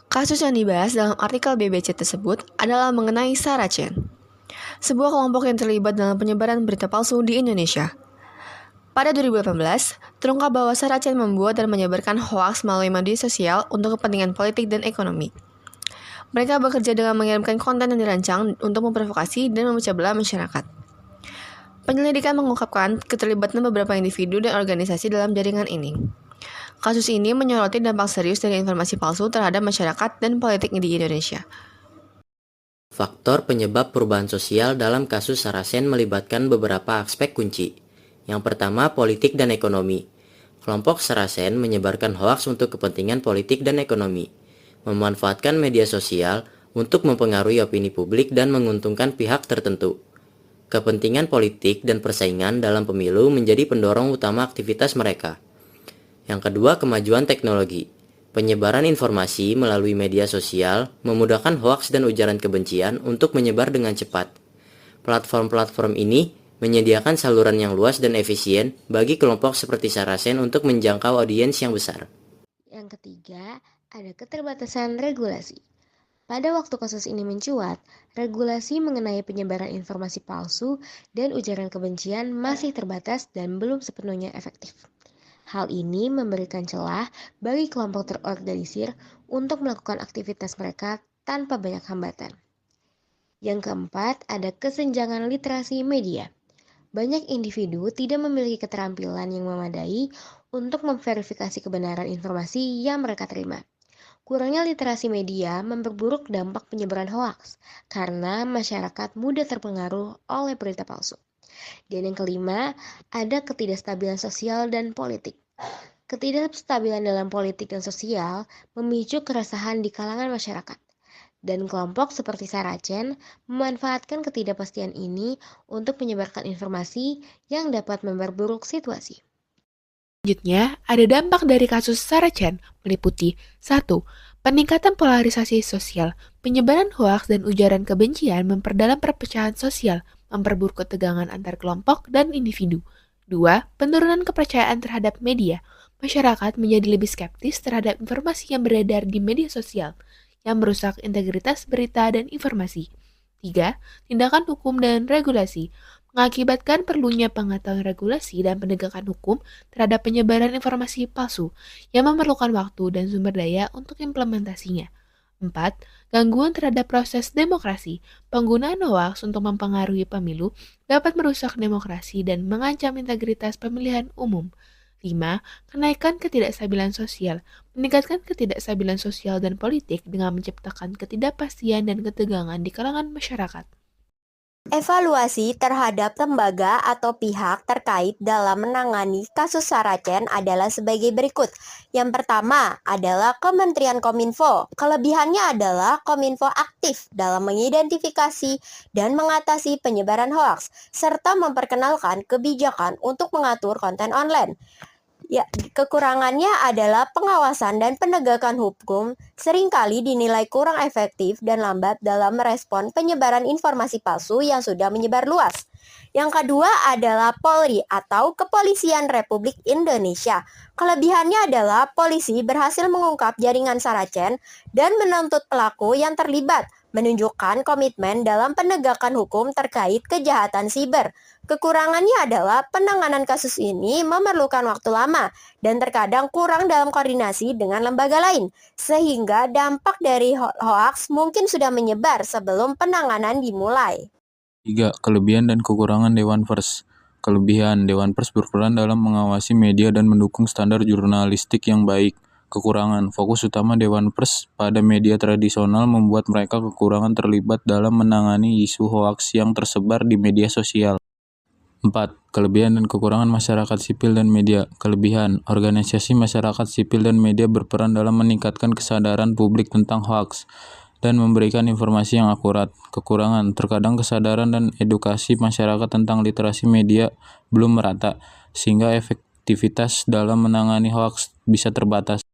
Kasus yang dibahas dalam artikel BBC tersebut adalah mengenai Saracen, sebuah kelompok yang terlibat dalam penyebaran berita palsu di Indonesia. Pada 2018, terungkap bahwa Saracen membuat dan menyebarkan hoaks melalui media sosial untuk kepentingan politik dan ekonomi. Mereka bekerja dengan mengirimkan konten yang dirancang untuk memprovokasi dan memecah belah masyarakat. Penyelidikan mengungkapkan keterlibatan beberapa individu dan organisasi dalam jaringan ini. Kasus ini menyoroti dampak serius dari informasi palsu terhadap masyarakat dan politik di Indonesia. Faktor penyebab perubahan sosial dalam kasus Saracen melibatkan beberapa aspek kunci. Yang pertama, politik dan ekonomi. Kelompok Saracen menyebarkan hoaks untuk kepentingan politik dan ekonomi, memanfaatkan media sosial untuk mempengaruhi opini publik dan menguntungkan pihak tertentu. Kepentingan politik dan persaingan dalam pemilu menjadi pendorong utama aktivitas mereka. Yang kedua, kemajuan teknologi. Penyebaran informasi melalui media sosial memudahkan hoaks dan ujaran kebencian untuk menyebar dengan cepat. Platform-platform ini menyediakan saluran yang luas dan efisien bagi kelompok seperti Saracen untuk menjangkau audiens yang besar. Yang ketiga, ada keterbatasan regulasi. Pada waktu kasus ini mencuat, regulasi mengenai penyebaran informasi palsu dan ujaran kebencian masih terbatas dan belum sepenuhnya efektif. Hal ini memberikan celah bagi kelompok terorganisir untuk melakukan aktivitas mereka tanpa banyak hambatan. Yang keempat, ada kesenjangan literasi media. Banyak individu tidak memiliki keterampilan yang memadai untuk memverifikasi kebenaran informasi yang mereka terima. Kurangnya literasi media memperburuk dampak penyebaran hoaks karena masyarakat mudah terpengaruh oleh berita palsu. Dan yang kelima, ada ketidakstabilan sosial dan politik. Ketidakstabilan dalam politik dan sosial memicu keresahan di kalangan masyarakat. Dan kelompok seperti Saracen memanfaatkan ketidakpastian ini untuk menyebarkan informasi yang dapat memperburuk situasi. Selanjutnya, ada dampak dari kasus Saracen meliputi 1. Peningkatan polarisasi sosial. Penyebaran hoaks dan ujaran kebencian memperdalam perpecahan sosial, memperburuk ketegangan antar kelompok dan individu. 2. Penurunan kepercayaan terhadap media. Masyarakat menjadi lebih skeptis terhadap informasi yang beredar di media sosial, yang merusak integritas berita dan informasi. 3. Tindakan hukum dan regulasi. Mengakibatkan perlunya pengetahuan regulasi dan penegakan hukum terhadap penyebaran informasi palsu yang memerlukan waktu dan sumber daya untuk implementasinya. 4. Gangguan terhadap proses demokrasi. Penggunaan hoaks untuk mempengaruhi pemilu dapat merusak demokrasi dan mengancam integritas pemilihan umum. 5. Kenaikan ketidakstabilan sosial. Meningkatkan ketidakstabilan sosial dan politik dengan menciptakan ketidakpastian dan ketegangan di kalangan masyarakat. Evaluasi terhadap lembaga atau pihak terkait dalam menangani kasus Saracen adalah sebagai berikut. Yang pertama adalah Kementerian Kominfo. Kelebihannya adalah Kominfo aktif dalam mengidentifikasi dan mengatasi penyebaran hoaks, serta memperkenalkan kebijakan untuk mengatur konten online. Ya, kekurangannya adalah pengawasan dan penegakan hukum seringkali dinilai kurang efektif dan lambat dalam merespon penyebaran informasi palsu yang sudah menyebar luas. Yang kedua adalah Polri atau Kepolisian Republik Indonesia. Kelebihannya adalah polisi berhasil mengungkap jaringan Saracen dan menuntut pelaku yang terlibat, menunjukkan komitmen dalam penegakan hukum terkait kejahatan siber. Kekurangannya adalah penanganan kasus ini memerlukan waktu lama dan terkadang kurang dalam koordinasi dengan lembaga lain, sehingga dampak dari hoaks mungkin sudah menyebar sebelum penanganan dimulai. 3. Kelebihan dan kekurangan Dewan Pers. Kelebihan, Dewan Pers berperan dalam mengawasi media dan mendukung standar jurnalistik yang baik. Kekurangan, fokus utama Dewan Pers pada media tradisional membuat mereka kekurangan terlibat dalam menangani isu hoaks yang tersebar di media sosial. 4. Kelebihan dan kekurangan masyarakat sipil dan media. Kelebihan, organisasi masyarakat sipil dan media berperan dalam meningkatkan kesadaran publik tentang hoaks dan memberikan informasi yang akurat. Kekurangan, terkadang kesadaran dan edukasi masyarakat tentang literasi media belum merata, sehingga efektivitas dalam menangani hoaks bisa terbatas.